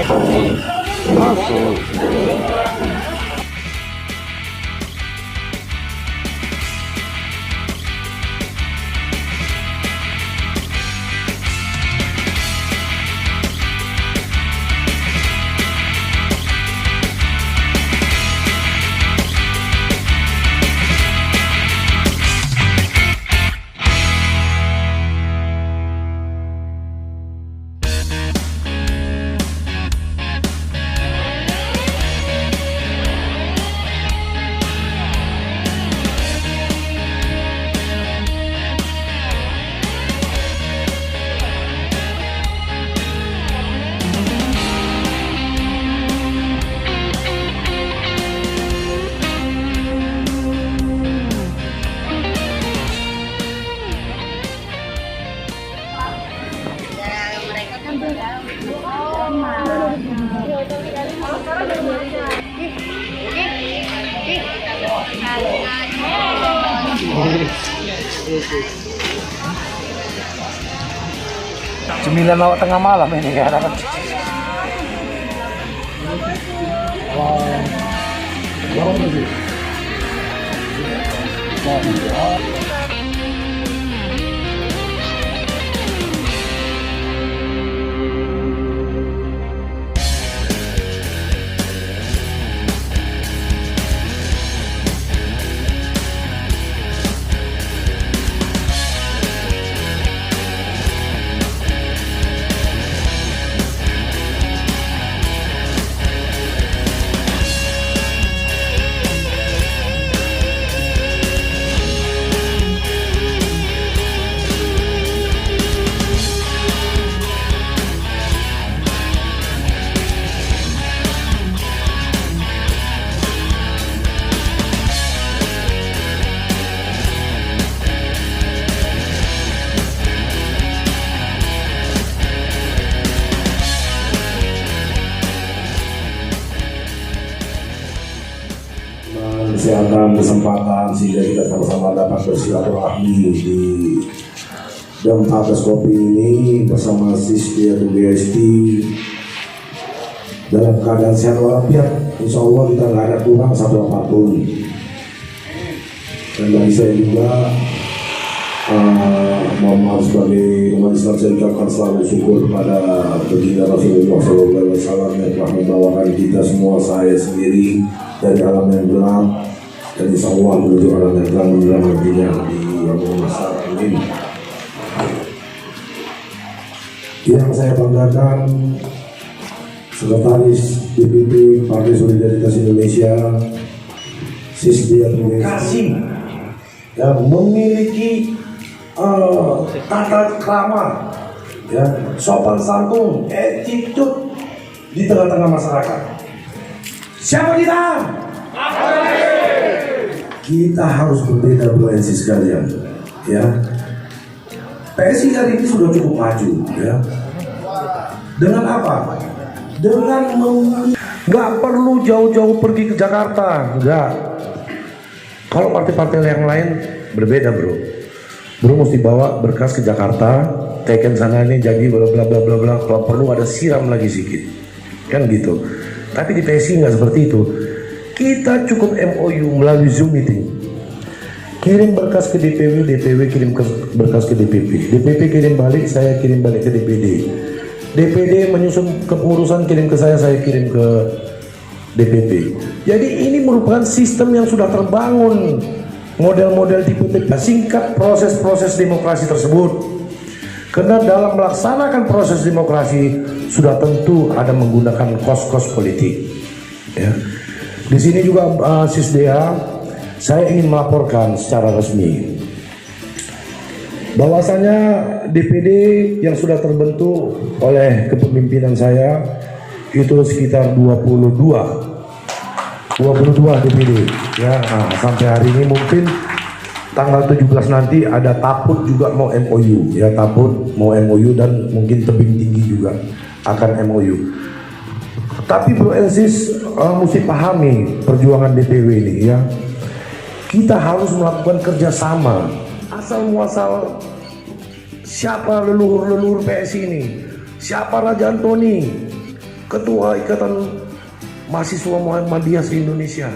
Masuk. Cemilan awak tengah malam ini kan. Kesehatan kesempatan sehingga kita sama-sama dapat bersilaturahmi di jam atas kopi ini bersama Sisdia BST dalam keadaan sehat walafiat. Insya Allah kita nggak ada kurang satu apapun. Dan dari saya juga mohon maaf sebagai umat Islam, saya ucapkan selalu syukur kepada baginda Rasulullah SAW yang telah membawakan kita semua, saya sendiri dari alam yang gelap dan insya Allah menuju alam yang terang menjelang nantinya di Yaumul Mahsyar. Amin. Yang saya banggakan Sekretaris DPP Partai Solidaritas Indonesia Sisdia Kasih yang memiliki tata krama, ya, sopan santun, attitude di tengah-tengah masyarakat. Siapa kita? Kita harus berbeda, Bro NC sekalian, ya. PSI hari ini sudah cukup maju, ya. Dengan apa? Dengan nggak perlu jauh-jauh pergi ke Jakarta, nggak. Kalau partai-partai yang lain berbeda, Bro. Bro mesti bawa berkas ke Jakarta, teken sana ini jadi bla bla bla bla bla. Kalau perlu ada siram lagi sedikit, kan gitu. Tapi di PSI nggak seperti itu. Kita cukup MOU melalui Zoom meeting. Kirim berkas ke DPW, DPW kirim berkas ke DPP, DPP kirim balik, saya kirim balik ke DPD. DPD menyusun kepengurusan kirim ke saya kirim ke DPP. Jadi ini merupakan sistem yang sudah terbangun, model-model tipe singkat proses-proses demokrasi tersebut. Karena dalam melaksanakan proses demokrasi sudah tentu ada menggunakan kos-kos politik. Ya. Di sini juga Sisdea, saya ingin melaporkan secara resmi bahwasanya DPD yang sudah terbentuk oleh kepemimpinan saya itu sekitar 22 DPD ya. Nah, sampai hari ini mungkin tanggal 17 nanti ada Taput juga mau MOU ya, Taput mau MOU dan mungkin Tebing Tinggi juga akan MOU. Tapi Bro Ensis mesti pahami perjuangan DPW ini ya. Kita harus melakukan kerjasama. Asal muasal siapa leluhur PSI ini, siapa Raja Antoni, Ketua Ikatan Mahasiswa Muhammadiyah se-Indonesia.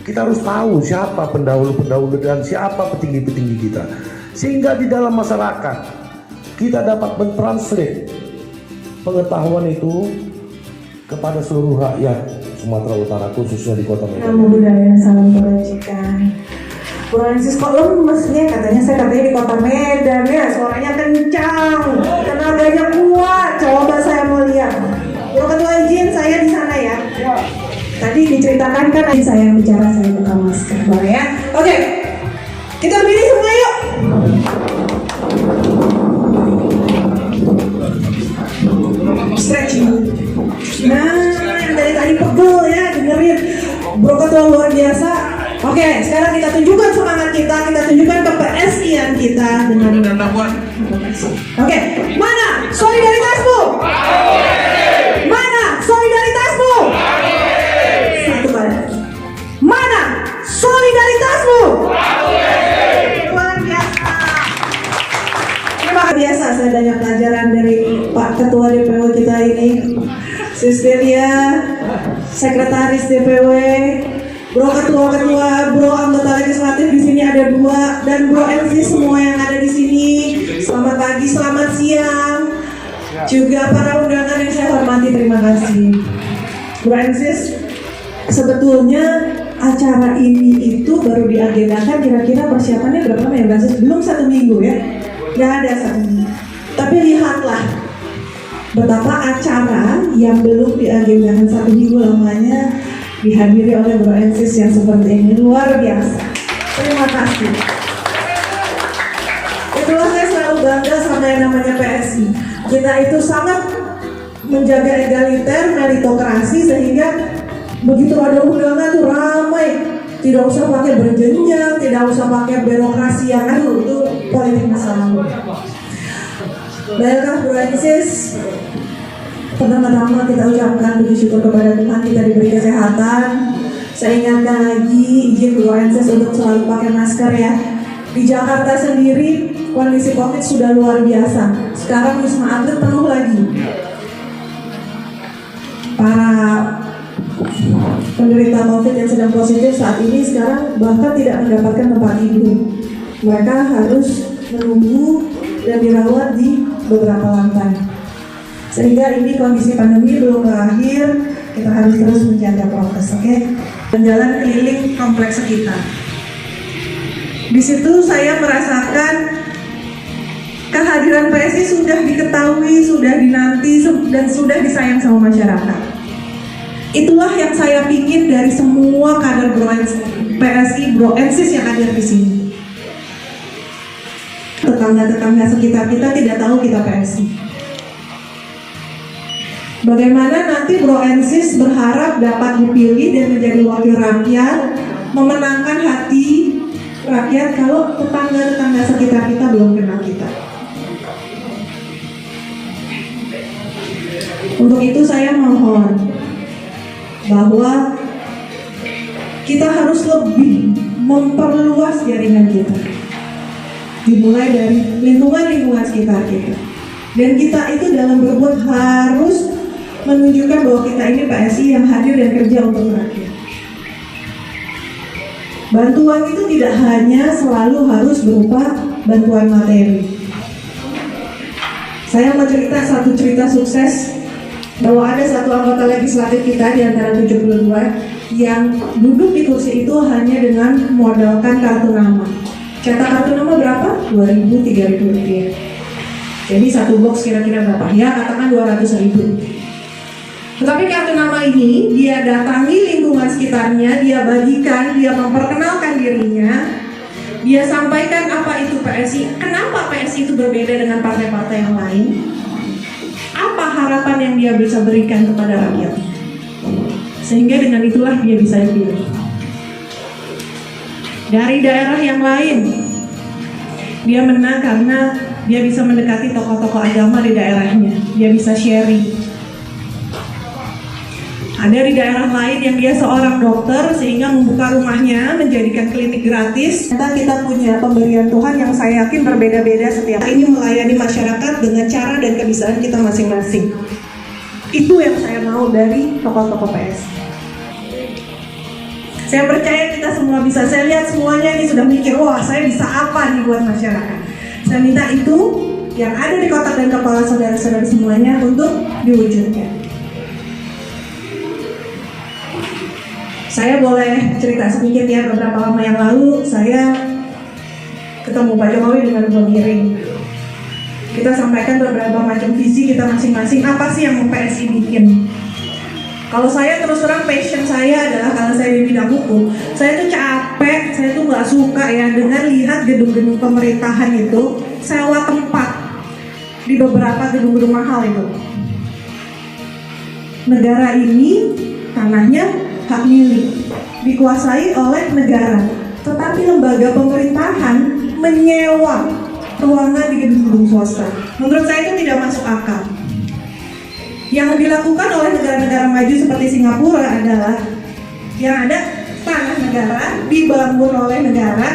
Kita harus tahu siapa pendahulu-pendahulu dan siapa petinggi-petinggi kita. Sehingga di dalam masyarakat kita dapat mentranslate pengetahuan itu kepada seluruh rakyat Sumatera Utara, khususnya di Kota Medan. Namo Buddhaya, salam kebajikan. Francis kok lemesnya, katanya di Kota Medan ya, suaranya kencang, tenaganya kuat. Coba saya mau lihat. Bro Ketua izin saya di sana ya. Tadi diceritakan kan saya yang bicara, saya buka masker, boleh ya? Oke, kita berdiri semua yuk. Stretching. Nah, yang dari tadi pegel ya, dengerin. Bro Ketua luar biasa. Oke, sekarang kita tunjukkan semangat kita tunjukkan ke PSI-an kita dengan Oke, mana solidaritasmu? Mana solidaritasmu? Satu kali. Mana solidaritasmu? Luar biasa. Terima kasih biasa, saya banyak pelajaran dari Pak Ketua DPW kita ini, Sisteria, Sekretaris DPW, Bro Ketua, Bro anggota legislatif di sini ada 2, dan Bro MC semua yang ada di sini. Selamat pagi, selamat siang. Juga para undangan yang saya hormati, terima kasih. Bro MC, sebetulnya acara ini itu baru diagendakan kira-kira persiapannya berapa lama ya, Bro? Belum 1 minggu ya? Nggak ada 1 minggu. Tapi lihatlah betapa acara yang belum diagendakan 1 minggu lamanya dihadiri oleh Bro Ensis yang seperti ini, luar biasa. Terima kasih. Itulah saya selalu bangga sama yang namanya PSI. Kita itu sangat menjaga egaliter, meritokrasi, sehingga begitu ada undangan tuh ramai. Tidak usah pakai berjenjang, tidak usah pakai birokrasi yang itu politik masa lalu. Baiklah Bro Ensis, pertama-tama kita ucapkan puji syukur kepada Tuhan kita diberi kesehatan. Saya ingatkan lagi, izin Bro Ensis untuk selalu pakai masker ya. Di Jakarta sendiri kondisi COVID sudah luar biasa. Sekarang Wisma Atlet penuh lagi. Para penderita COVID yang sedang positif saat ini sekarang bahkan tidak mendapatkan tempat tidur. Mereka harus menunggu dan dirawat di beberapa lantai. Sehingga ini kondisi pandemi belum berakhir, kita harus terus menjaga prokes, oke? Jalan keliling kompleks sekitar. Di situ saya merasakan kehadiran PSI sudah diketahui, sudah dinanti, dan sudah disayang sama masyarakat. Itulah yang saya pingin dari semua kader PSI, Bro Ensis yang ada di sini. Tetangga-tetangga sekitar kita tidak tahu kita PSI. Bagaimana nanti Bro Ensis berharap dapat dipilih dan menjadi wakil rakyat, memenangkan hati rakyat kalau tetangga-tetangga sekitar kita belum kenal kita. Untuk itu saya mohon bahwa kita harus lebih memperluas jaringan kita. Dimulai dari lingkungan-lingkungan sekitar kita. Dan kita itu dalam berbuat harus menunjukkan bahwa kita ini PSI yang hadir dan kerja untuk rakyat. Bantuan itu tidak hanya selalu harus berupa bantuan materi. Saya mau cerita satu cerita sukses bahwa ada satu anggota legislatif kita di antara 72 yang duduk di kursi itu hanya dengan modalkan kartu nama. Cetak kartu nama berapa? 2.000, 3.000 rupiah. Jadi satu box kira-kira berapa? Ya katakan 200.000. Tetapi kartu nama ini dia datangi lingkungan sekitarnya, dia bagikan, dia memperkenalkan dirinya, dia sampaikan apa itu PSI, kenapa PSI itu berbeda dengan partai-partai yang lain, apa harapan yang dia bisa berikan kepada rakyat, sehingga dengan itulah dia bisa dipilih. Dari daerah yang lain, dia menang karena dia bisa mendekati tokoh-tokoh agama di daerahnya, dia bisa sharing. Ada di daerah lain yang dia seorang dokter sehingga membuka rumahnya menjadikan klinik gratis. Kita punya pemberian Tuhan yang saya yakin berbeda-beda setiap ini melayani masyarakat dengan cara dan kebiasaan kita masing-masing. Itu yang saya mau dari tokoh-tokoh PSI. Saya percaya kita semua bisa. Saya lihat semuanya ini sudah mikir, wah saya bisa apa nih buat masyarakat. Saya minta itu yang ada di kotak dan kepala saudara-saudara semuanya untuk diwujudkan. Saya boleh cerita sedikit ya, beberapa lama yang lalu saya ketemu Pak Jokowi dengan dua miring. Kita sampaikan beberapa macam visi kita masing-masing, apa sih yang mau PSI bikin. Kalau saya terus terang passion saya adalah kalau saya di bidang hukum, saya tuh capek, saya tuh nggak suka ya dengan lihat gedung-gedung pemerintahan itu sewa tempat di beberapa gedung-gedung mahal itu. Negara ini tanahnya hak milik, dikuasai oleh negara, tetapi lembaga pemerintahan menyewa ruangan di gedung-gedung swasta. Menurut saya itu tidak masuk akal. Yang dilakukan oleh negara-negara maju seperti Singapura adalah yang ada tanah negara dibangun oleh negara,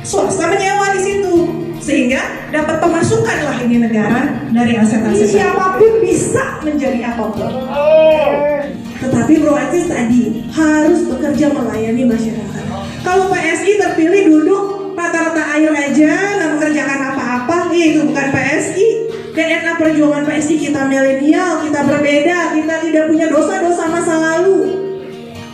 swasta menyewa di situ, sehingga dapat pemasukan lah ini negara dari aset-aset. Siapapun bisa menjadi apapun. Tetapi Bro Ansis tadi harus bekerja melayani masyarakat. Kalau PSI terpilih duduk rata-rata air aja, nggak mengerjakan apa-apa, itu bukan PSI. DNA perjuangan PSI kita milenial, kita berbeda, kita tidak punya dosa-dosa masa lalu.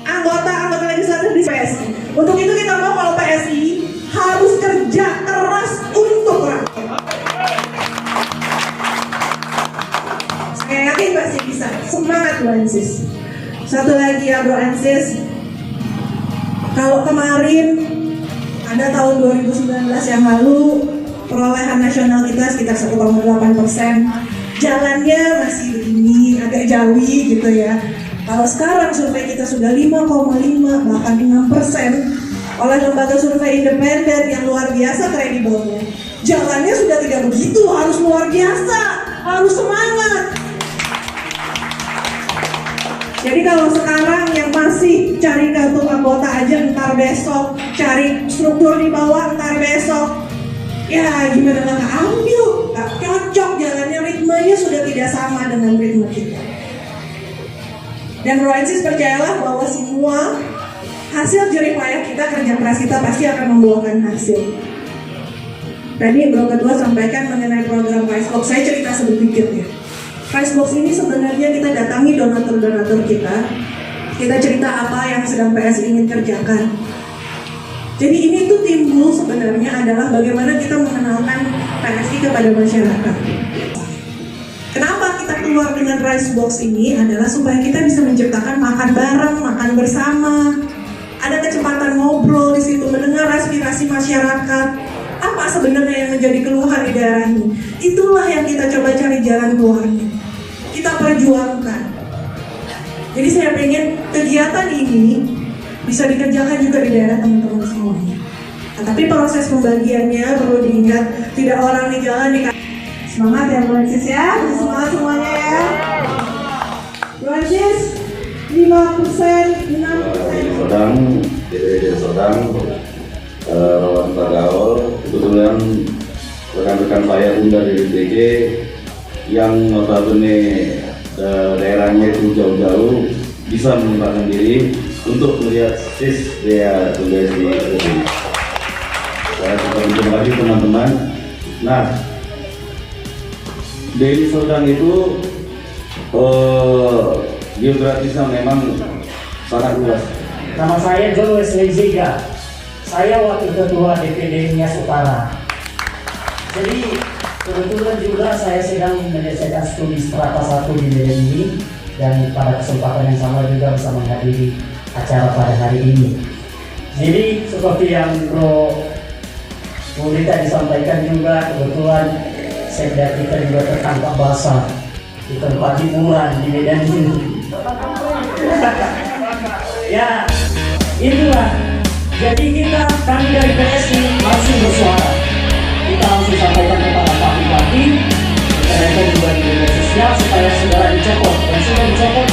Anggota legislatif di PSI. Untuk itu kita mau kalau PSI harus kerja keras untuk rakyat. Saya yakin pasti bisa. Semangat Bro Ansis. Satu lagi ya Bro Ansis. Kalau kemarin ada tahun 2019 yang lalu perolehan nasional kita sekitar 1,8%. Jalannya masih begini, agak jauh gitu ya. Kalau sekarang survei kita sudah 5,5 bahkan 6% oleh lembaga survei independen yang luar biasa kredibelnya. Jalannya sudah tidak begitu, harus luar biasa, harus semangat. Jadi kalau sekarang yang masih cari kartu anggota aja ntar besok, cari struktur di bawah ntar besok, ya gimana nggak ambil, nggak cocok jalannya, ritmenya sudah tidak sama dengan ritme kita. Dan Bro Ansis percayalah bahwa semua hasil jerih payah kita, kerja keras kita pasti akan membuahkan hasil. Tadi Bro Ketua sampaikan mengenai program Ricebox, saya cerita sedikit ya. Ricebox ini sebenarnya kita datangi donatur-donatur kita cerita apa yang sedang PSI ingin kerjakan. Jadi ini tuh timbul sebenarnya adalah bagaimana kita mengenalkan PSI kepada masyarakat. Kenapa kita keluar dengan Ricebox ini adalah supaya kita bisa menciptakan makan bareng, makan bersama, ada kecepatan ngobrol di situ, mendengar aspirasi masyarakat. Apa sebenarnya yang menjadi keluhan di daerah ini? Itulah yang kita coba cari jalan keluarnya. Kita perjuangkan. Jadi saya pengen kegiatan ini bisa dikerjakan juga di daerah teman-teman semuanya. Nah, tapi proses pembagiannya perlu diingat, tidak orang di jalan di. Semangat ya Bro Ansis ya, semangat semuanya ya. Bro Ansis 5%, 6%. Sedang Rawan Tagaol, kebetulan rekan-rekan saya pun dari DPG yang notabene daerahnya itu jauh-jauh bisa menyempatkan diri untuk melihat sis dia tugas di sini. Saya terima kasih teman-teman. Nah, Deli Serdang itu geografisnya memang sangat luas. Nama saya John Wesley Ziga. Saya wakil ketua DPD Nias Utara. Jadi kebetulan juga saya sedang menyelesaikan studi strata 1 di Medan ini, dan pada kesempatan yang sama juga bisa menghadiri acara pada hari ini. Jadi seperti yang Bro Rita disampaikan juga, kebetulan sekda kita juga tertangkap basah di tempat hiburan di Medan ini. Ya, itulah. Jadi kami dari PSI langsung bersuara. Kita langsung sampaikan kepada Pak Bupati, dan juga di media sosial supaya segera dicopot. Dan sudah dicopot,